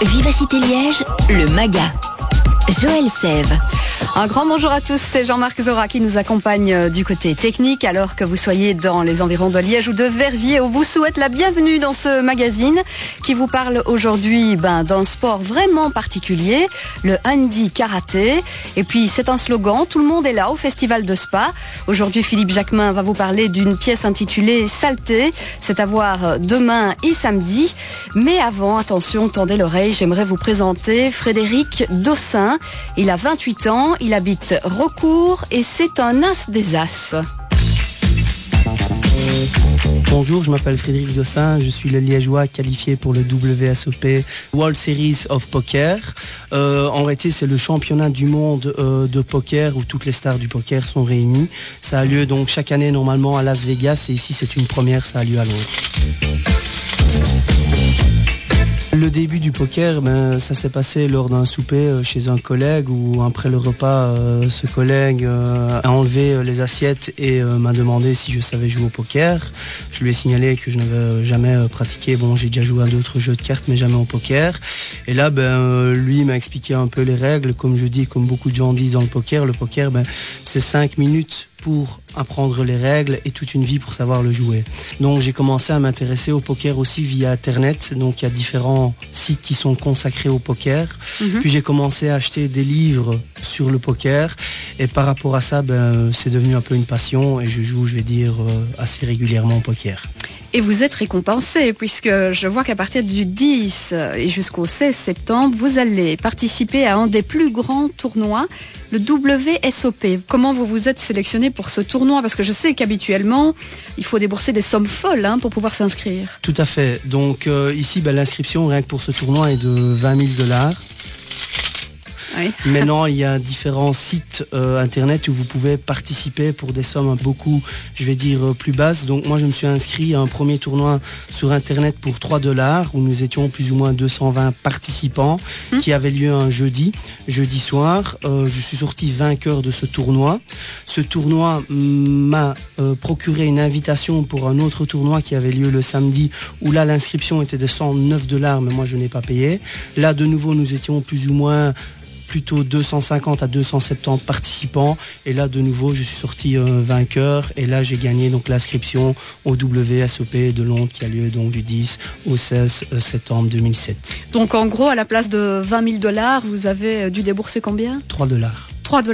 Vivacité Liège, le MAGA. Joël Sève. Un grand bonjour à tous, c'est Jean-Marc Zora qui nous accompagne du côté technique, alors que vous soyez dans les environs de Liège ou de Verviers. On vous souhaite la bienvenue dans ce magazine qui vous parle aujourd'hui d'un sport vraiment particulier, le handi karaté. Et puis c'est un slogan, tout le monde est là au festival de Spa. Aujourd'hui, Philippe Jacquemin va vous parler d'une pièce intitulée Saleté. C'est à voir demain et samedi. Mais avant, attention, tendez l'oreille, j'aimerais vous présenter Frédéric Dossin. Il a 28 ans. Il habite Rocourt et c'est un as des as. Bonjour, je m'appelle Frédéric Dossin, je suis le Liégeois qualifié pour le WSOP World Series of Poker. En réalité, c'est le championnat du monde de poker où toutes les stars du poker sont réunies. Ça a lieu donc chaque année normalement à Las Vegas et ici c'est une première, ça a lieu à Londres. Le début du poker, ça s'est passé lors d'un souper chez un collègue où après le repas, ce collègue a enlevé les assiettes et m'a demandé si je savais jouer au poker. Je lui ai signalé que je n'avais jamais pratiqué. Bon, j'ai déjà joué à d'autres jeux de cartes, mais jamais au poker. Et là, lui m'a expliqué un peu les règles. Comme je dis, comme beaucoup de gens disent dans le poker, c'est 5 minutes pour apprendre les règles et toute une vie pour savoir le jouer. Donc j'ai commencé à m'intéresser au poker aussi via Internet. Donc il y a différents sites qui sont consacrés au poker. Puis j'ai commencé à acheter des livres sur le poker. Et par rapport à ça, c'est devenu un peu une passion et je joue, assez régulièrement au poker. Et vous êtes récompensé puisque je vois qu'à partir du 10 et jusqu'au 16 septembre, vous allez participer à un des plus grands tournois, le WSOP. Comment vous vous êtes sélectionné pour ce tournoi? Parce que je sais qu'habituellement, il faut débourser des sommes folles pour pouvoir s'inscrire. Tout à fait. Donc ici, l'inscription rien que pour ce tournoi est de 20 000 $. Oui. Maintenant, il y a différents sites internet où vous pouvez participer pour des sommes beaucoup, plus basses. Donc moi, je me suis inscrit à un premier tournoi sur internet pour 3 $ où nous étions plus ou moins 220 participants qui avait lieu un jeudi soir. Je suis sorti vainqueur de ce tournoi. Ce tournoi m'a procuré une invitation pour un autre tournoi qui avait lieu le samedi où là, l'inscription était de 109 $, mais moi, je n'ai pas payé. Là, de nouveau, nous étions plus ou moins plutôt 250 à 270 participants et là de nouveau je suis sorti vainqueur et là j'ai gagné donc l'inscription au WSOP de Londres qui a lieu donc du 10 au 16 septembre 2007. Donc en gros à la place de 20 000 $, vous avez dû débourser combien? 3 $. 3 $. Tout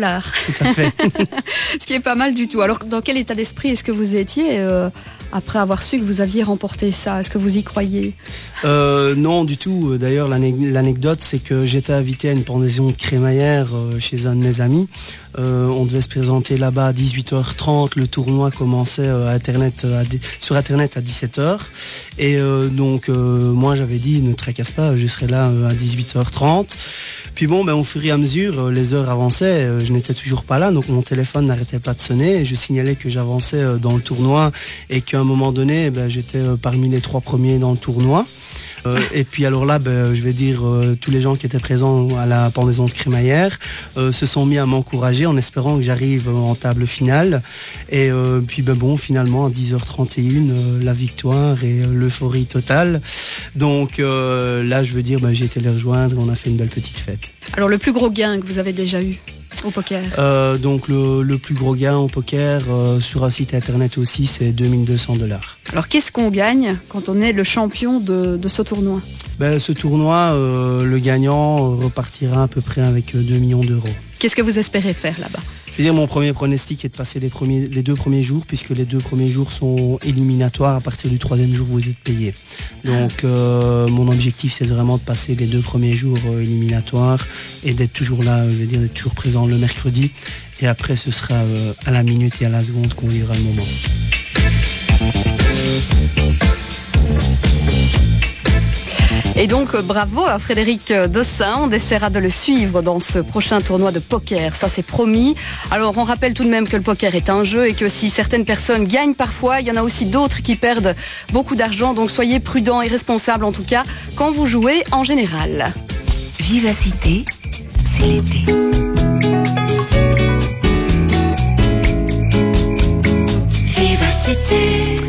à fait. Ce qui est pas mal du tout. Alors dans quel état d'esprit est-ce que vous étiez après avoir su que vous aviez remporté ça? Est-ce que vous y croyez? Non du tout. D'ailleurs l'anecdote c'est que j'étais invité à une pendaison de crémaillère chez un de mes amis. On devait se présenter là-bas à 18h30. Le tournoi commençait sur Internet à 17h. Et moi j'avais dit ne tracasse pas, je serai là à 18h30. Puis au fur et à mesure, les heures avançaient, je n'étais toujours pas là, donc mon téléphone n'arrêtait pas de sonner. Et je signalais que j'avançais dans le tournoi et qu'à un moment donné, j'étais parmi les 3 premiers dans le tournoi. Et puis alors là, tous les gens qui étaient présents à la pendaison de crémaillère se sont mis à m'encourager en espérant que j'arrive en table finale. Et puis finalement à 10h31, la victoire et l'euphorie totale. Donc là, j'ai été les rejoindre et on a fait une belle petite fête. Alors le plus gros gain que vous avez déjà eu au poker? Donc le plus gros gain au poker sur un site internet aussi, c'est 2200 $. Alors qu'est-ce qu'on gagne quand on est le champion de ce tournoi? Ce tournoi, le gagnant repartira à peu près avec 2 millions €. Qu'est-ce que vous espérez faire là-bas? Mon premier pronostic est de passer les 2 premiers jours, puisque les 2 premiers jours sont éliminatoires. À partir du 3e jour, vous êtes payé. Donc, mon objectif, c'est vraiment de passer les 2 premiers jours éliminatoires et d'être toujours là, d'être toujours présent le mercredi. Et après, ce sera à la minute et à la seconde qu'on vivra le moment. Et donc bravo à Frédéric Dossin, on essaiera de le suivre dans ce prochain tournoi de poker, ça c'est promis. Alors on rappelle tout de même que le poker est un jeu et que si certaines personnes gagnent parfois, il y en a aussi d'autres qui perdent beaucoup d'argent, donc soyez prudents et responsables en tout cas quand vous jouez en général. Vivacité, c'est l'été. Vivacité.